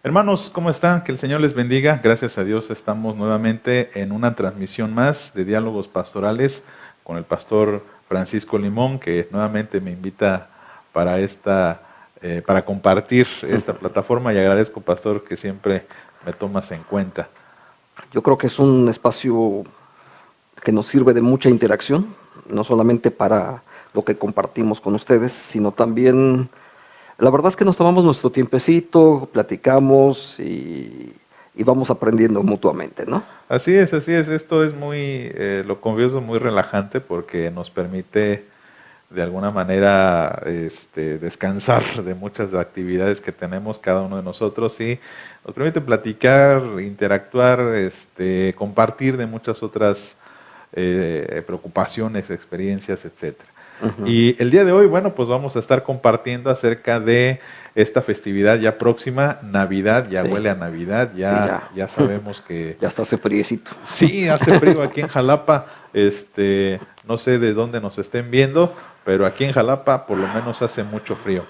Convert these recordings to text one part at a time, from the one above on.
Hermanos, ¿cómo están? Que el Señor les bendiga. Gracias a Dios estamos nuevamente en una transmisión más de Diálogos Pastorales con el pastor Francisco Limón, que nuevamente me invita para para compartir esta plataforma, y agradezco, pastor, que siempre me tomas en cuenta. Yo creo que es un espacio que nos sirve de mucha interacción, no solamente para lo que compartimos con ustedes, sino también, la verdad es que nos tomamos nuestro tiempecito, platicamos y vamos aprendiendo mutuamente, ¿no? Así es, así es. Esto es lo confieso, muy relajante porque nos permite de alguna manera descansar de muchas actividades que tenemos cada uno de nosotros, y nos permite platicar, interactuar, compartir de muchas otras preocupaciones, experiencias, etcétera. Y el día de hoy, bueno, pues vamos a estar compartiendo acerca de esta festividad ya próxima, Navidad. Ya Sí. huele a Navidad, ya sabemos que... Ya está hace friecito. Sí, hace frío aquí en Jalapa. No sé de dónde nos estén viendo, pero aquí en Jalapa por lo menos hace mucho frío.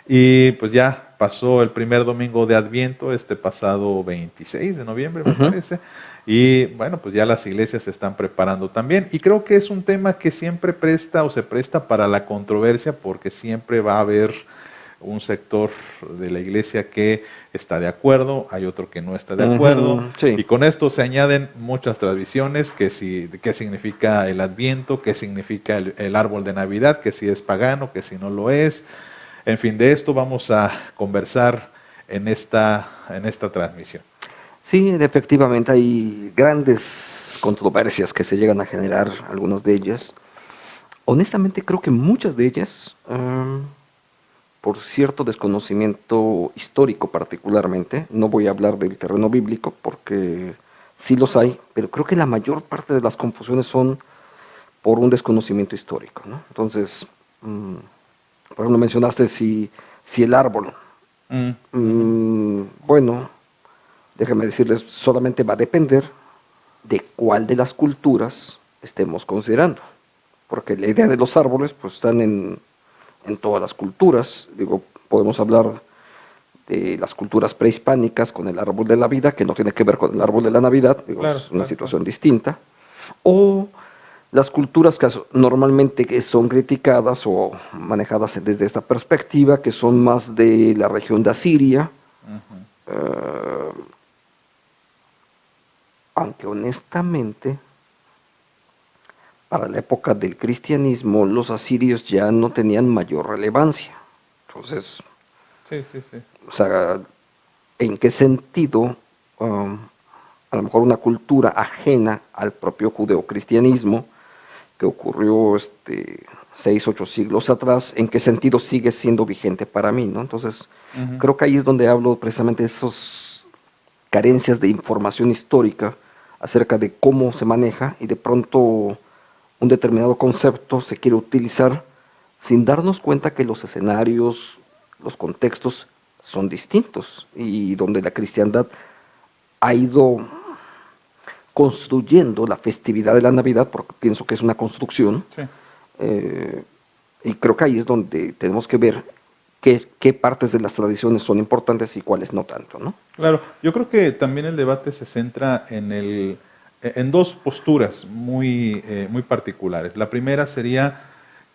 Y pues ya pasó el primer domingo de Adviento, este pasado 26 de noviembre, me parece. Y bueno, pues ya las iglesias se están preparando también. Y creo que es un tema que siempre presta o se presta para la controversia, porque siempre va a haber un sector de la iglesia que está de acuerdo, hay otro que no está de acuerdo, Sí. y con esto se añaden muchas tradiciones, que si, qué significa el Adviento, qué significa el árbol de Navidad, que si es pagano, que si no lo es. En fin, de esto vamos a conversar en esta transmisión. Sí, efectivamente hay grandes controversias que se llegan a generar, algunas de ellas. Honestamente creo que muchas de ellas, por cierto desconocimiento histórico particularmente, no voy a hablar del terreno bíblico porque sí los hay, pero creo que la mayor parte de las confusiones son por un desconocimiento histórico, ¿no? Entonces, por ejemplo, mencionaste si el árbol, bueno, déjame decirles, solamente va a depender de cuál de las culturas estemos considerando, porque la idea de los árboles pues están en todas las culturas. Digo, podemos hablar de las culturas prehispánicas con el árbol de la vida, que no tiene que ver con el árbol de la Navidad, digo, Claro, es una situación distinta, o las culturas que normalmente que son criticadas o manejadas desde esta perspectiva, que son más de la región de Asiria, aunque honestamente, para la época del cristianismo, los asirios ya no tenían mayor relevancia. Entonces, Sí. o sea, ¿en qué sentido a lo mejor una cultura ajena al propio judeocristianismo, que ocurrió 6, 8 siglos atrás, en qué sentido sigue siendo vigente para mí, ¿no? Entonces, creo que ahí es donde hablo precisamente de esas carencias de información histórica acerca de cómo se maneja, y de pronto un determinado concepto se quiere utilizar sin darnos cuenta que los escenarios, los contextos son distintos, y donde la cristiandad ha ido construyendo la festividad de la Navidad, porque pienso que es una construcción, Sí. Y creo que ahí es donde tenemos que ver qué partes de las tradiciones son importantes y cuáles no tanto, ¿no? Claro, yo creo que también el debate se centra en dos posturas muy particulares. La primera sería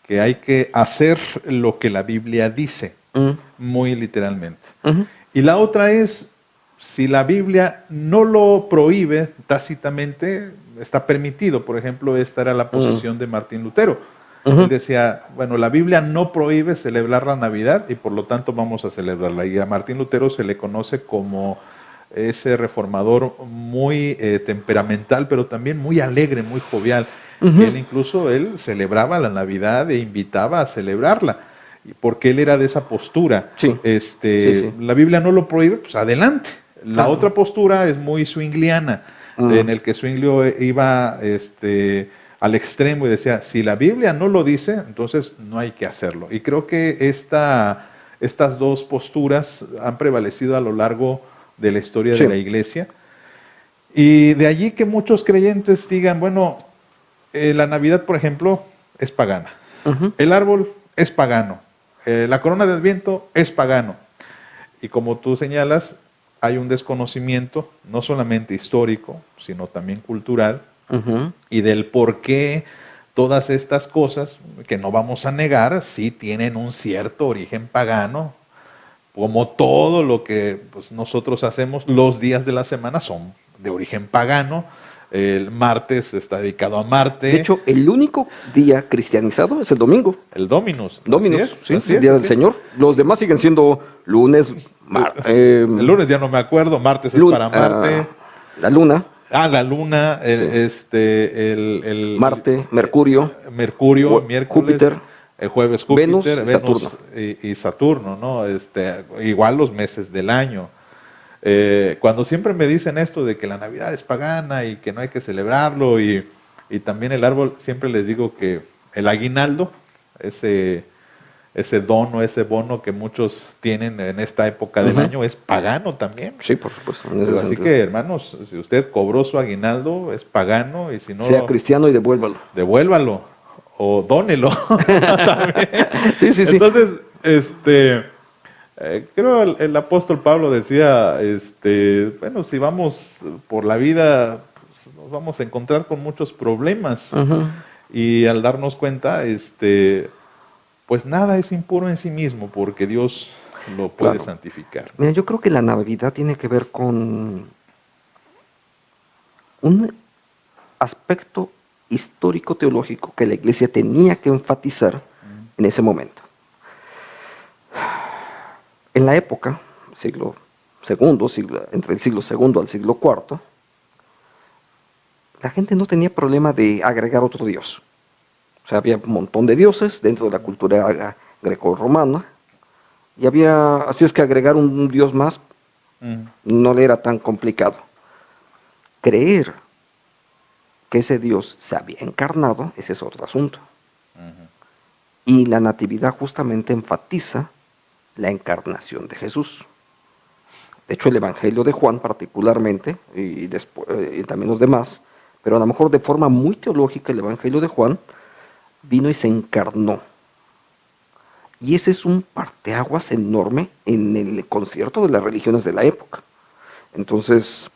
que hay que hacer lo que la Biblia dice, muy literalmente. Y la otra es, si la Biblia no lo prohíbe tácitamente, está permitido. Por ejemplo, esta era la posición de Martín Lutero. Él decía, bueno, la Biblia no prohíbe celebrar la Navidad y por lo tanto vamos a celebrarla. Y a Martín Lutero se le conoce como ese reformador muy temperamental, pero también muy alegre, muy jovial. Él celebraba la Navidad e invitaba a celebrarla, porque él era de esa postura. Sí. La Biblia no lo prohíbe, pues adelante. La Claro. otra postura es muy zwingliana, en el que Zwinglio iba al extremo y decía, si la Biblia no lo dice, entonces no hay que hacerlo. Y creo que estas dos posturas han prevalecido a lo largo de la historia de la iglesia. Y de allí que muchos creyentes digan, bueno, la Navidad, por ejemplo, es pagana. El árbol es pagano. La corona de Adviento es pagano. Y como tú señalas, hay un desconocimiento, no solamente histórico, sino también cultural, Ujú. y del por qué todas estas cosas, que no vamos a negar, sí tienen un cierto origen pagano, como todo lo que pues, nosotros hacemos, los días de la semana son de origen pagano. El martes está dedicado a Marte. De hecho, el único día cristianizado es el domingo. El Dominus. Dominus, sí, Así el es, día del así es. Señor. Los demás siguen siendo lunes, El lunes ya no me acuerdo, martes es para Marte. la luna, La luna, sí, Marte, Mercurio, Mercurio, miércoles, Júpiter, el jueves Venus Júpiter, y Saturno. y Saturno, ¿no? Igual los meses del año. Cuando siempre me dicen esto de que la Navidad es pagana y que no hay que celebrarlo, y también el árbol, siempre les digo que el aguinaldo, ese don o ese bono que muchos tienen en esta época del Ujú. año, es pagano también. Sí, por supuesto. En ese Pues así sentido. que, hermanos, si usted cobró su aguinaldo, es pagano, y si no, Sea cristiano y devuélvalo. devuélvalo o dónelo. También. Sí, sí, sí. Entonces, creo el apóstol Pablo decía, bueno, si vamos por la vida, pues, nos vamos a encontrar con muchos problemas. Ujú. Y al darnos cuenta, pues nada es impuro en sí mismo, porque Dios lo puede Claro. santificar. Mira, yo creo que la Navidad tiene que ver con un aspecto histórico-teológico que la iglesia tenía que enfatizar en ese momento. En la época, siglo segundo, entre el siglo segundo al siglo cuarto, la gente no tenía problema de agregar otro dios. O sea, había un montón de dioses dentro de la cultura greco-romana, y así es que agregar un dios más no le era tan complicado. Creer que ese Dios se había encarnado, ese es otro asunto. Y la natividad justamente enfatiza la encarnación de Jesús. De hecho, el Evangelio de Juan particularmente, y también los demás, pero a lo mejor de forma muy teológica, el Evangelio de Juan vino y se encarnó. Y ese es un parteaguas enorme en el concierto de las religiones de la época. Entonces,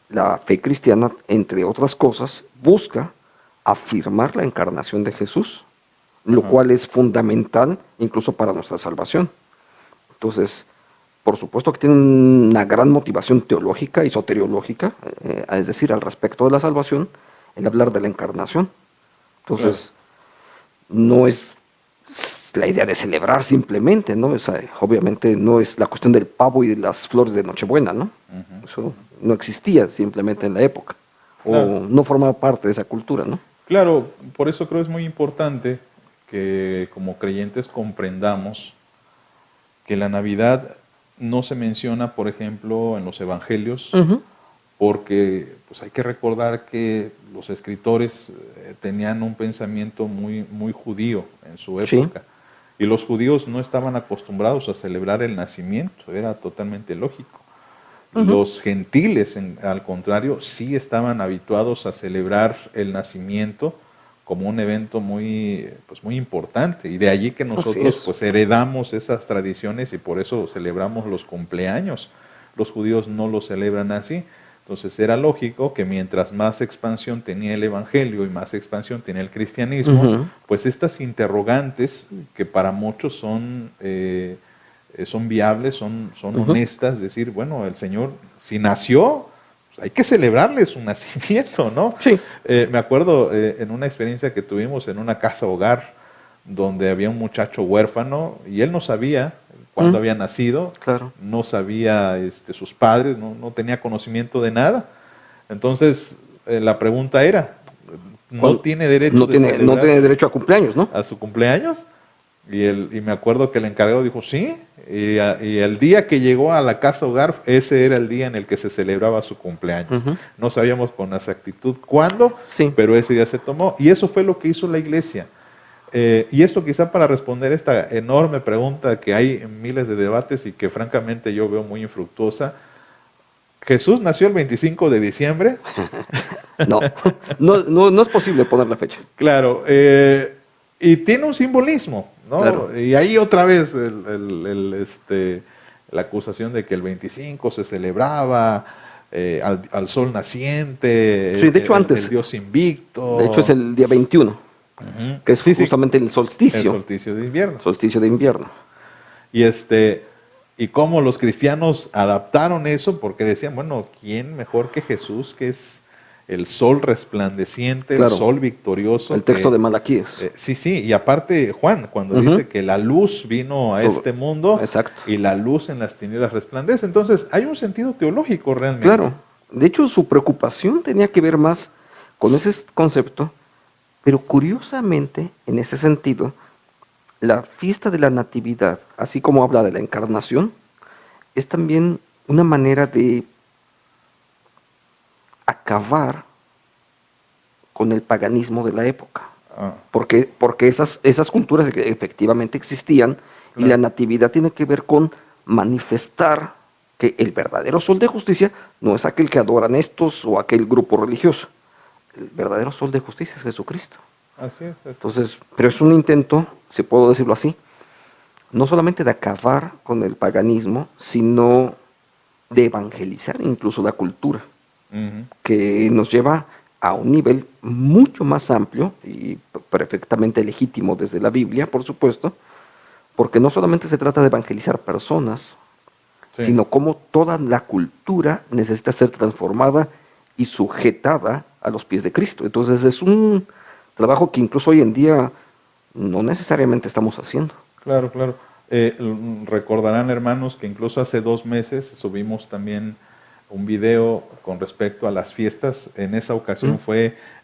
la fe cristiana, entre otras cosas, busca afirmar la encarnación de Jesús, lo cual es fundamental incluso para nuestra salvación. Entonces, por supuesto que tiene una gran motivación teológica y soteriológica, es decir, al respecto de la salvación, el hablar de la encarnación. Entonces, no es la idea de celebrar simplemente, ¿no? Obviamente no es la cuestión del pavo y de las flores de Nochebuena, ¿no? Eso no existía simplemente en la época, Claro. o no formaba parte de esa cultura, ¿no? Claro, por eso creo es muy importante que como creyentes comprendamos que la Navidad no se menciona, por ejemplo, en los evangelios, porque pues hay que recordar que los escritores tenían un pensamiento muy, muy judío en su época. Sí. Y los judíos no estaban acostumbrados a celebrar el nacimiento, era totalmente lógico. Los gentiles, al contrario, sí estaban habituados a celebrar el nacimiento como un evento muy, pues muy importante. Y de allí que nosotros pues heredamos esas tradiciones y por eso celebramos los cumpleaños. Los judíos no lo celebran así. Entonces era lógico que mientras más expansión tenía el evangelio y más expansión tenía el cristianismo, pues estas interrogantes que para muchos son viables, son honestas, decir, bueno, el Señor, si nació, pues hay que celebrarle su nacimiento, ¿no? Sí. Me acuerdo en una experiencia que tuvimos en una casa hogar, donde había un muchacho huérfano y él no sabía cuándo había nacido, Claro. no sabía sus padres, no tenía conocimiento de nada. Entonces la pregunta era, ¿no tiene derecho no tiene derecho a cumpleaños, ¿no? A su cumpleaños? Y me acuerdo que el encargado dijo, sí, y el día que llegó a la casa hogar, ese era el día en el que se celebraba su cumpleaños. No sabíamos con exactitud cuándo, pero ese día se tomó, y eso fue lo que hizo la iglesia. Y esto quizá para responder esta enorme pregunta que hay en miles de debates y que francamente yo veo muy infructuosa. ¿Jesús nació el 25 de diciembre? No es posible poner la fecha. Claro, y tiene un simbolismo, ¿no? Claro. Y ahí otra vez la acusación de que el 25 se celebraba al sol naciente, Sí, de hecho antes. el dios invicto. De hecho es el día 21, Ujú. que es Sí, sí, justamente el el solsticio de invierno. solsticio de invierno. Y y cómo los cristianos adaptaron eso, porque decían, bueno, ¿quién mejor que Jesús, que es el sol resplandeciente, el Claro, sol victorioso? el texto de Malaquías. Sí, sí, y aparte Juan, cuando Ujú. dice que la luz vino a este mundo Exacto. y la luz en las tinieblas resplandece. Entonces, hay un sentido teológico realmente. Claro, de hecho su preocupación tenía que ver más con ese concepto, pero curiosamente, en ese sentido, la fiesta de la Natividad, así como habla de la encarnación, es también una manera de acabar con el paganismo de la época. Ah, Porque esas culturas que efectivamente existían y Claro. la Natividad tiene que ver con manifestar que el verdadero sol de justicia no es aquel que adoran estos o aquel grupo religioso. El verdadero sol de justicia es Jesucristo. así es. Entonces, pero es un intento, si puedo decirlo así, no solamente de acabar con el paganismo, sino de evangelizar incluso la cultura, Ujú. que nos lleva a un nivel mucho más amplio y perfectamente legítimo desde la Biblia, por supuesto, porque no solamente se trata de evangelizar personas, Sí. sino cómo toda la cultura necesita ser transformada y sujetada a los pies de Cristo. Entonces es un trabajo que incluso hoy en día no necesariamente estamos haciendo. Claro, claro. Recordarán, hermanos, que incluso hace 2 meses subimos también un video con respecto a las fiestas. En esa ocasión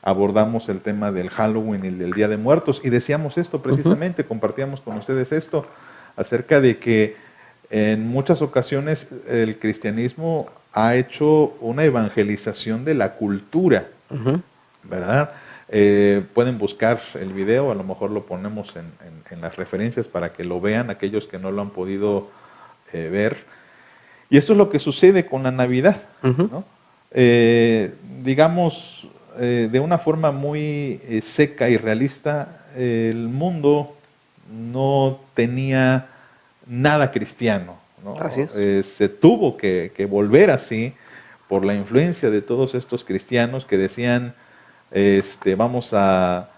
abordamos el tema del Halloween y del Día de Muertos, y decíamos esto precisamente, compartíamos con ustedes esto, acerca de que en muchas ocasiones el cristianismo ha hecho una evangelización de la cultura, ¿verdad? Pueden buscar el video, a lo mejor lo ponemos en las referencias para que lo vean aquellos que no lo han podido ver. Y esto es lo que sucede con la Navidad, ¿no? Digamos, de una forma muy seca y realista, el mundo no tenía nada cristiano, ¿no? Así es. Se tuvo que volver así por la influencia de todos estos cristianos que decían, vamos a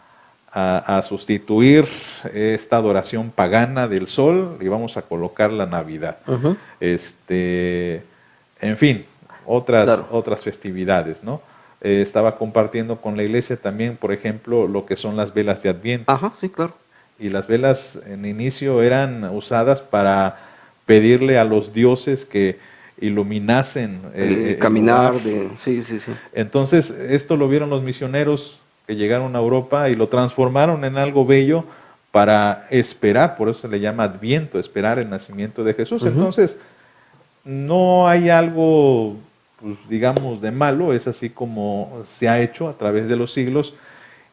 sustituir esta adoración pagana del sol y vamos a colocar la Navidad. En fin, otras festividades, ¿no? Estaba compartiendo con la iglesia también, por ejemplo, lo que son las velas de Adviento. Ajá, sí, claro. Y las velas en inicio eran usadas para pedirle a los dioses que iluminasen El el caminar lugar. sí, sí, sí. Entonces, esto lo vieron los misioneros que llegaron a Europa y lo transformaron en algo bello para esperar, por eso se le llama Adviento, esperar el nacimiento de Jesús. Entonces, no hay algo, pues, digamos, de malo, es así como se ha hecho a través de los siglos.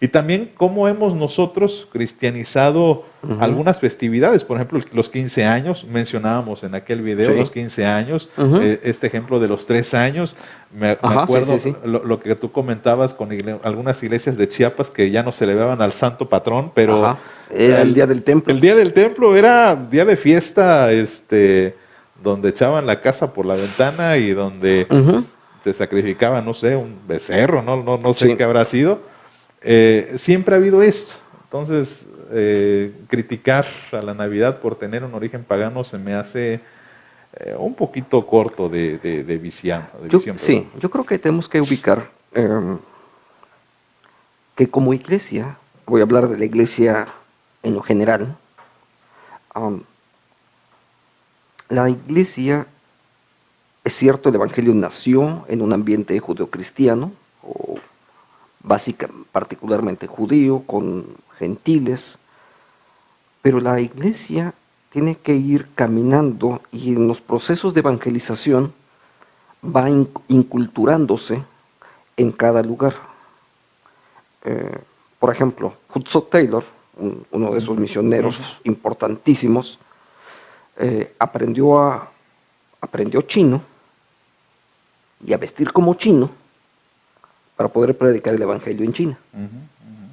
Y también cómo hemos nosotros cristianizado algunas festividades, por ejemplo, los 15 años, mencionábamos en aquel video, los 15 años, este ejemplo de los 3 años, me acuerdo sí. Lo que tú comentabas con algunas iglesias de Chiapas que ya no celebraban al santo patrón, pero era el día del templo. El día del templo era día de fiesta, donde echaban la casa por la ventana y donde se sacrificaba, no sé, un becerro, no sé qué habrá sido. Siempre ha habido esto. Entonces, criticar a la Navidad por tener un origen pagano se me hace un poquito corto de visión. Yo creo que tenemos que ubicar que como iglesia, voy a hablar de la iglesia en lo general, la iglesia, es cierto, el evangelio nació en un ambiente judeocristiano, o particularmente judío, con gentiles, pero la iglesia tiene que ir caminando y en los procesos de evangelización va inculturándose en cada lugar. Por ejemplo, Hudson Taylor, uno de esos misioneros importantísimos, aprendió chino y a vestir como chino para poder predicar el evangelio en China.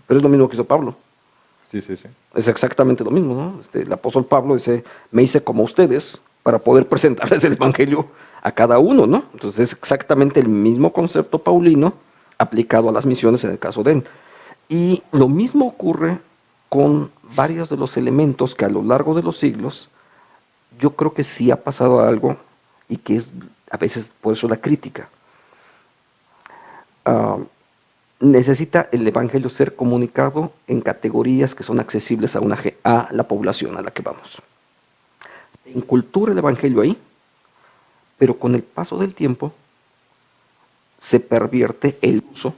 Pero es lo mismo que hizo Pablo. Sí. Es exactamente lo mismo, ¿no? El apóstol Pablo dice, me hice como ustedes para poder presentarles el Evangelio a cada uno, ¿no? Entonces es exactamente el mismo concepto paulino aplicado a las misiones en el caso de él. Y lo mismo ocurre con varios de los elementos que a lo largo de los siglos yo creo que sí ha pasado algo y que es a veces por eso la crítica. Necesita el Evangelio ser comunicado en categorías que son accesibles a la población a la que vamos. Se incultura el Evangelio ahí, pero con el paso del tiempo se pervierte el uso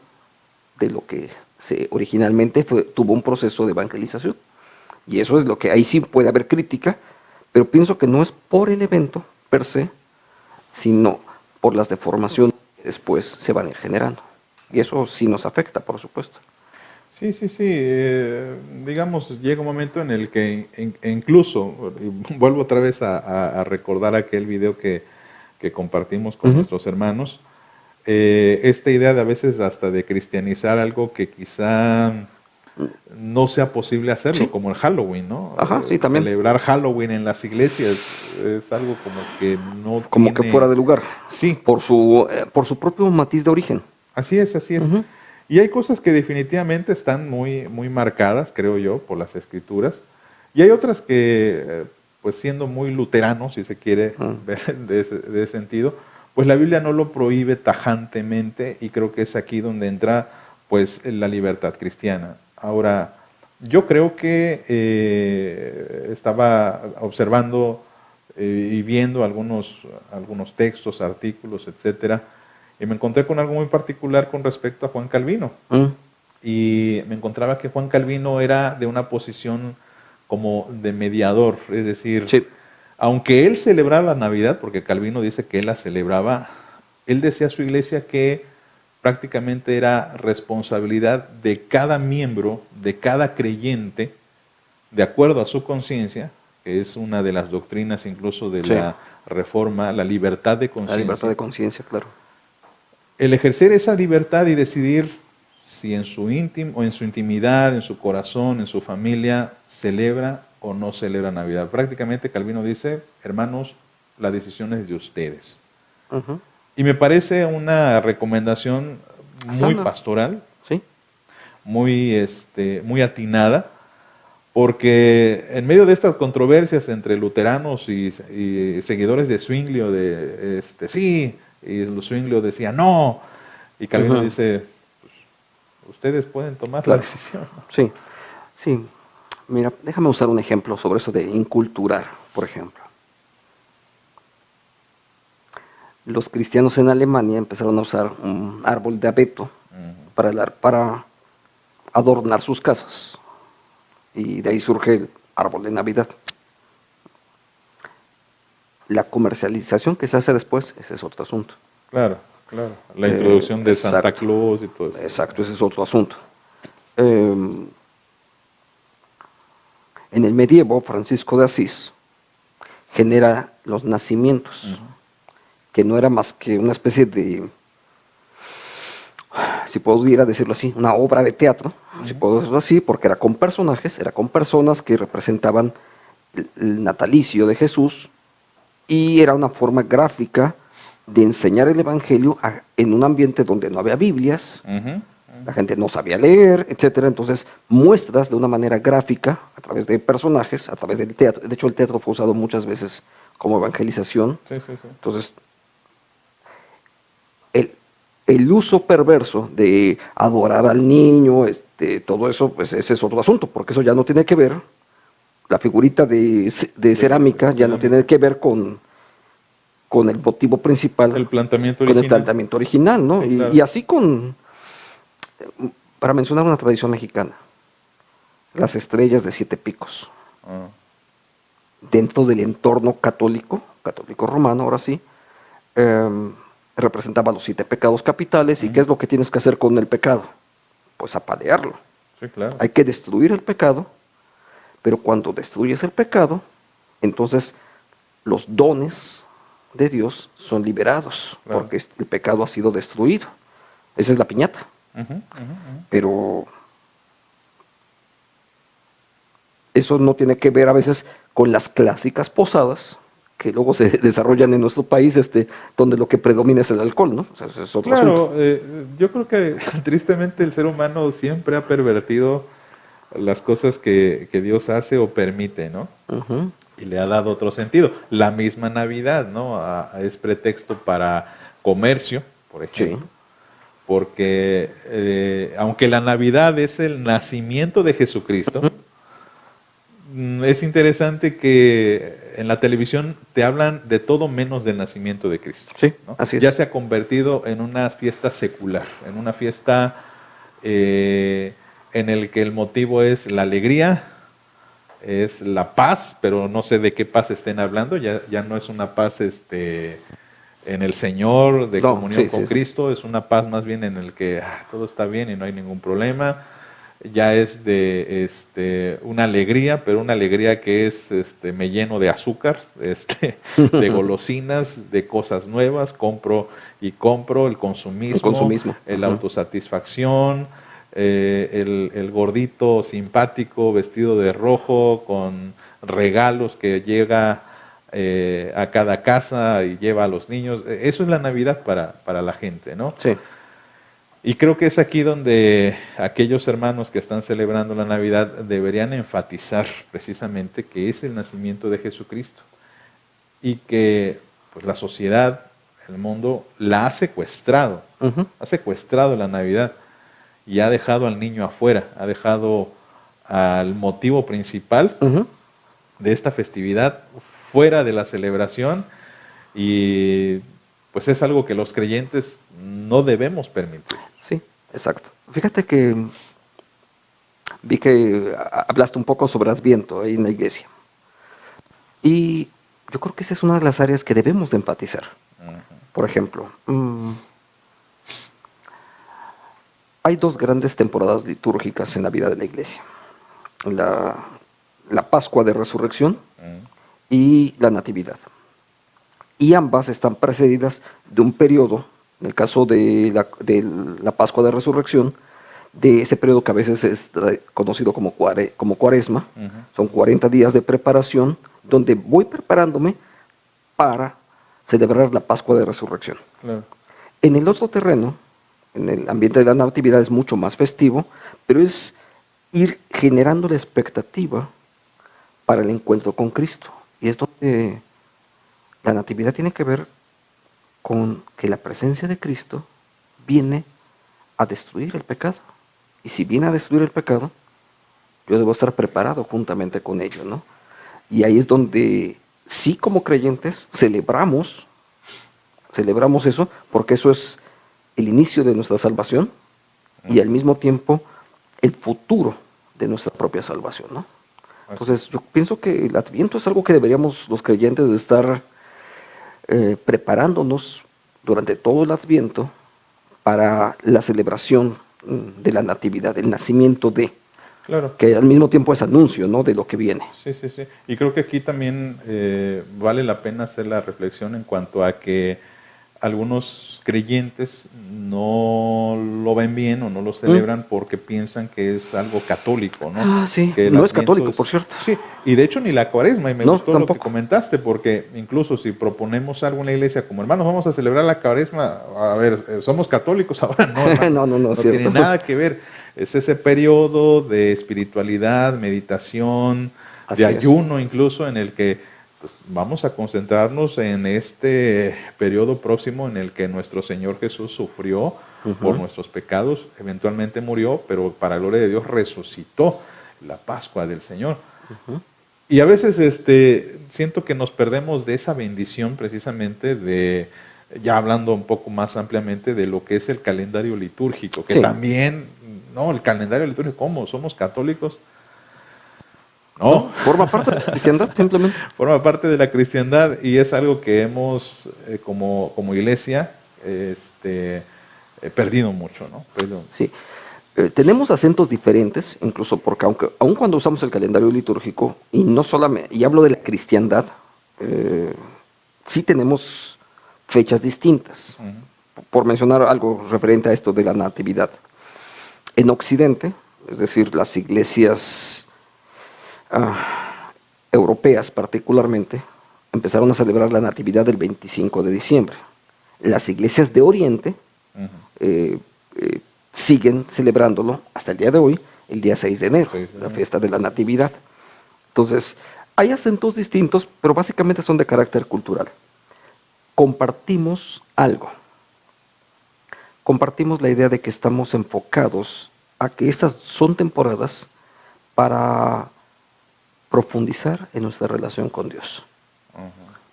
de lo que originalmente tuvo un proceso de evangelización. Y eso es lo que ahí sí puede haber crítica, pero pienso que no es por el evento per se, sino por las deformaciones que después se van a ir generando. Y eso sí nos afecta, por supuesto. Sí, sí, sí. Digamos, llega un momento en el que incluso, y vuelvo otra vez a recordar aquel video que compartimos con nuestros hermanos, esta idea de a veces hasta de cristianizar algo que quizá no sea posible hacerlo, Sí. como el Halloween, ¿no? Ajá, sí, también. Celebrar Halloween en las iglesias es algo como que no Como que fuera de lugar. Sí. Por su propio matiz de origen. Así es, así es. Ujú. Y hay cosas que definitivamente están muy, muy marcadas, creo yo, por las escrituras. Y hay otras que, pues siendo muy luteranos, si se quiere ver de ese sentido, pues la Biblia no lo prohíbe tajantemente y creo que es aquí donde entra pues la libertad cristiana. Ahora, yo creo que estaba observando y viendo algunos textos, artículos, etcétera, y me encontré con algo muy particular con respecto a Juan Calvino. Y me encontraba que Juan Calvino era de una posición como de mediador, es decir, Sí. aunque él celebraba la Navidad, porque Calvino dice que él la celebraba, él decía a su iglesia que prácticamente era responsabilidad de cada miembro, de cada creyente, de acuerdo a su conciencia, que es una de las doctrinas incluso de la Reforma, la libertad de conciencia. La libertad de conciencia, claro. El ejercer esa libertad y decidir si en su íntimo o en su intimidad, en su corazón, en su familia, celebra o no celebra Navidad. Prácticamente Calvino dice, hermanos, la decisión es de ustedes. Y me parece una recomendación muy pastoral, ¿sí? muy atinada, porque en medio de estas controversias entre luteranos y seguidores de Zwinglio, sí, y los Zwinglio decían no, y Calvino dice, pues, ustedes pueden tomar la decisión. Sí, sí. Mira, déjame usar un ejemplo sobre eso de inculturar, por ejemplo. Los cristianos en Alemania empezaron a usar un árbol de abeto para adornar sus casas. Y de ahí surge el árbol de Navidad. La comercialización que se hace después, ese es otro asunto. Claro, claro. La introducción de Santa Claus y todo eso. Exacto, ese es otro asunto. En el medievo, Francisco de Asís genera los nacimientos, que no era más que una especie de, si pudiera decirlo así, una obra de teatro, si puedo decirlo así, porque era con personajes, era con personas que representaban el natalicio de Jesús, y era una forma gráfica de enseñar el Evangelio en un ambiente donde no había Biblias, la gente no sabía leer, etcétera. Entonces muestras de una manera gráfica, a través de personajes, a través del teatro. De hecho, el teatro fue usado muchas veces como evangelización. Sí, sí, sí. Entonces, el uso perverso de adorar al niño, todo eso, pues ese es otro asunto, porque eso ya no tiene que ver, la figurita de cerámica ya no tiene que ver con el motivo principal, el planteamiento original. Con el planteamiento original, ¿no? Sí, claro. Y así para mencionar una tradición mexicana, las estrellas de 7 picos. Dentro del entorno católico romano, ahora sí, representaba los 7 pecados capitales. ¿Y qué es lo que tienes que hacer con el pecado? Pues apalearlo. Sí, claro. Hay que destruir el pecado, pero cuando destruyes el pecado, entonces los dones de Dios son liberados, claro, porque el pecado ha sido destruido. Esa es la piñata. Pero eso no tiene que ver a veces con las clásicas posadas que luego se desarrollan en nuestro país, donde lo que predomina es el alcohol, ¿no? O sea, ese es otro Claro, asunto. yo creo que tristemente el ser humano siempre ha pervertido las cosas que Dios hace o permite, ¿no? Ujú. Y le ha dado otro sentido. La misma Navidad, ¿no? Es pretexto para comercio, por Sí. ejemplo, porque aunque la Navidad es el nacimiento de Jesucristo, es interesante que en la televisión te hablan de todo menos del nacimiento de Cristo, Sí, ¿no? así Ya es. se ha convertido en una fiesta secular, en una fiesta en el que el motivo es la alegría, es la paz, pero no sé de qué paz estén hablando, ya no es una paz en el Señor, de No, comunión sí, con sí, sí. Cristo, es una paz más bien en el que todo está bien y no hay ningún problema. Ya es de una alegría, pero una alegría que es me lleno de azúcar, de golosinas, de cosas nuevas, compro y compro, el El consumismo, consumismo. la Ujú. autosatisfacción, el gordito simpático vestido de rojo con regalos que llega a cada casa y lleva a los niños. Eso es la Navidad para la gente, ¿no? Sí. Y creo que es aquí donde aquellos hermanos que están celebrando la Navidad deberían enfatizar precisamente que es el nacimiento de Jesucristo y que pues, la sociedad, el mundo, Ujú. ha secuestrado la Navidad y ha dejado al niño afuera, ha dejado al motivo principal Ujú. de esta festividad fuera de la celebración y pues es algo que los creyentes no debemos permitir. Sí, exacto. Fíjate que vi que hablaste un poco sobre Adviento ahí en la iglesia. Y yo creo que esa es una de las áreas que debemos de enfatizar. Ujú. Por ejemplo, hay dos grandes temporadas litúrgicas en la vida de la iglesia. La, la Pascua de Resurrección Mm, y la Natividad. Y ambas están precedidas de un periodo, en el caso de la Pascua de Resurrección, de ese periodo que a veces es conocido como, como Cuaresma. ujú, Son 40 días de preparación donde voy preparándome para celebrar la Pascua de Resurrección. claro. En el otro terreno, en el ambiente de la Natividad, es mucho más festivo, pero es ir generando la expectativa para el encuentro con Cristo. Y es donde la Natividad tiene que ver con que la presencia de Cristo viene a destruir el pecado. Y si viene a destruir el pecado, yo debo estar preparado juntamente con ello, ¿no? Y ahí es donde sí, como creyentes celebramos eso, porque eso es el inicio de nuestra salvación y al mismo tiempo el futuro de nuestra propia salvación, ¿no? Así es. Entonces yo pienso que el Adviento es algo que deberíamos los creyentes de estar preparándonos durante todo el Adviento para la celebración de la Natividad, el nacimiento de, Claro. que al mismo tiempo es anuncio, ¿no?, de lo que viene. Sí, sí, sí. Y creo que aquí también vale la pena hacer la reflexión en cuanto a que algunos creyentes no lo ven bien o no lo celebran porque piensan que es algo católico, ¿no? Ah, sí, Que el no es Adviento católico, por es... cierto. Sí, y de hecho ni la Cuaresma, y me No, gustó lo que tampoco. comentaste, porque incluso si proponemos algo en la iglesia como hermanos, vamos a celebrar la Cuaresma, a ver, ¿somos católicos ahora? No, hermanos, No, es no tiene cierto. nada que ver. Es ese periodo de espiritualidad, meditación, de Así es. ayuno incluso, en el que pues, vamos a concentrarnos en este periodo próximo en el que nuestro Señor Jesús sufrió por Ujú. nuestros pecados, eventualmente murió, pero para gloria de Dios resucitó, la Pascua del Señor. Y a veces siento que nos perdemos de esa bendición precisamente de, ya hablando un poco más ampliamente de lo que es el calendario litúrgico, que Sí. también, no, el calendario litúrgico, ¿cómo? ¿Somos católicos? No, No, forma parte de la cristiandad, simplemente. forma parte de la cristiandad y es algo que hemos como iglesia perdido mucho, ¿no? Perdido. Sí. Tenemos acentos diferentes, incluso porque aun cuando usamos el calendario litúrgico, y no solamente, y hablo de la cristiandad, sí tenemos fechas distintas. Por mencionar algo referente a esto de la natividad. En Occidente, es decir, las iglesias europeas particularmente, empezaron a celebrar la Natividad el 25 de diciembre. Las iglesias de Oriente siguen celebrándolo hasta el día de hoy, el día 6 de enero, la fiesta de la Natividad. Entonces, hay acentos distintos, pero básicamente son de carácter cultural. Compartimos algo. Compartimos la idea de que estamos enfocados a que estas son temporadas para profundizar en nuestra relación con Dios.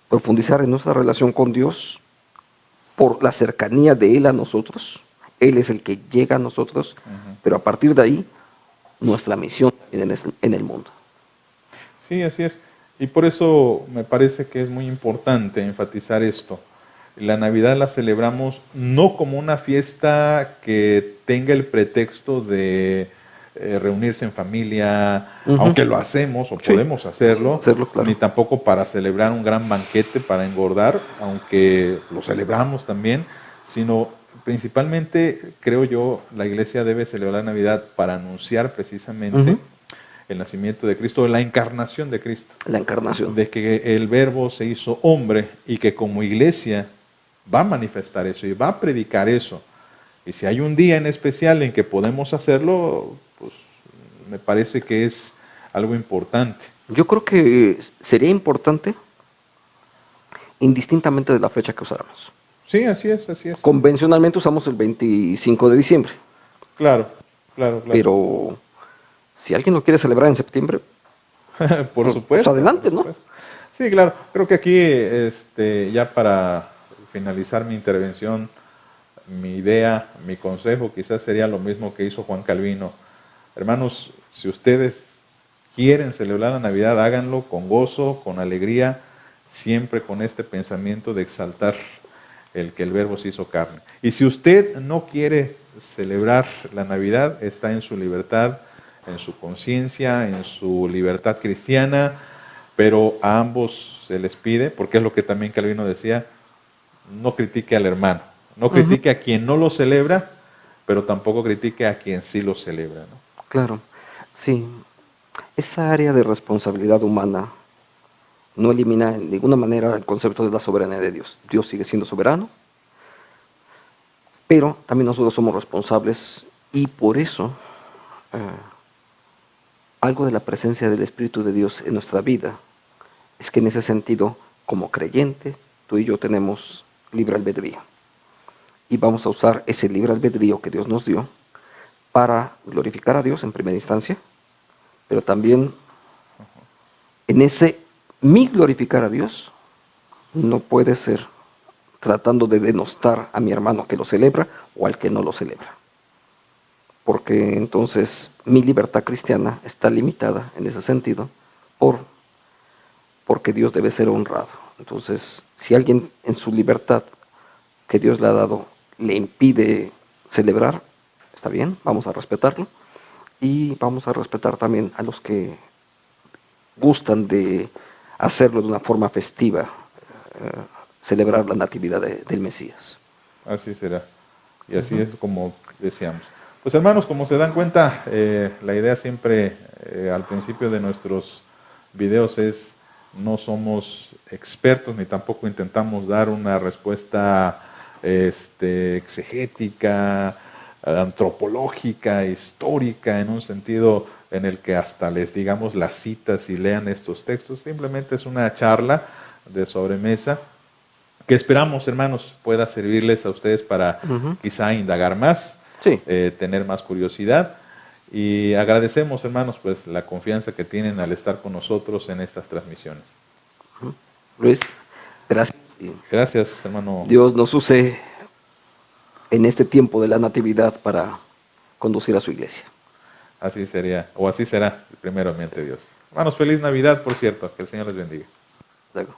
Profundizar en nuestra relación con Dios por la cercanía de Él a nosotros. Él es el que llega a nosotros, pero a partir de ahí, nuestra misión en el mundo. Sí, así es. Y por eso me parece que es muy importante enfatizar esto. La Navidad la celebramos no como una fiesta que tenga el pretexto de reunirse en familia, aunque lo hacemos o podemos hacerlo, claro. Ni tampoco para celebrar un gran banquete para engordar, aunque lo celebramos también, sino principalmente, creo yo, la iglesia debe celebrar Navidad para anunciar precisamente el nacimiento de Cristo, la encarnación de Cristo. La encarnación. De que el Verbo se hizo hombre y que como iglesia va a manifestar eso y va a predicar eso. Y si hay un día en especial en que podemos hacerlo, pues me parece que es algo importante. Yo creo que sería importante indistintamente de la fecha que usáramos. Sí, así es, así es. Convencionalmente usamos el 25 de diciembre. Claro, claro, claro. Pero si alguien lo quiere celebrar en septiembre, por supuesto. Pues adelante, por supuesto. ¿no? Sí, claro. Creo que aquí, ya para finalizar mi intervención, mi idea, mi consejo, quizás sería lo mismo que hizo Juan Calvino. Hermanos, si ustedes quieren celebrar la Navidad, háganlo con gozo, con alegría, siempre con este pensamiento de exaltar el que el Verbo se hizo carne. Y si usted no quiere celebrar la Navidad, está en su libertad, en su conciencia, en su libertad cristiana, pero a ambos se les pide, porque es lo que también Calvino decía, no critique al hermano, no critique a quien no lo celebra, pero tampoco critique a quien sí lo celebra, ¿no? Claro, sí. Esa área de responsabilidad humana no elimina en ninguna manera el concepto de la soberanía de Dios. Dios sigue siendo soberano, pero también nosotros somos responsables y por eso algo de la presencia del Espíritu de Dios en nuestra vida es que en ese sentido, como creyente, tú y yo tenemos libre albedrío. Y vamos a usar ese libre albedrío que Dios nos dio para glorificar a Dios en primera instancia, pero también en ese mi glorificar a Dios no puede ser tratando de denostar a mi hermano que lo celebra o al que no lo celebra. Porque entonces mi libertad cristiana está limitada en ese sentido porque Dios debe ser honrado. Entonces, si alguien en su libertad que Dios le ha dado le impide celebrar, está bien, vamos a respetarlo y vamos a respetar también a los que gustan de hacerlo de una forma festiva, celebrar la natividad del Mesías. Así será. Y así es como deseamos. Pues hermanos, como se dan cuenta, la idea siempre al principio de nuestros videos es no somos expertos ni tampoco intentamos dar una respuesta exegética, antropológica, histórica, en un sentido en el que hasta les digamos las citas y lean estos textos. Simplemente es una charla de sobremesa que esperamos, hermanos, pueda servirles a ustedes para quizá indagar más, sí. Tener más curiosidad. Y agradecemos, hermanos, pues la confianza que tienen al estar con nosotros en estas transmisiones. Luis, gracias. Gracias, hermano. Dios nos use en este tiempo de la natividad para conducir a su iglesia. Así sería, o así será, primeramente Dios. Hermanos, feliz Navidad, por cierto, que el Señor les bendiga. Luego.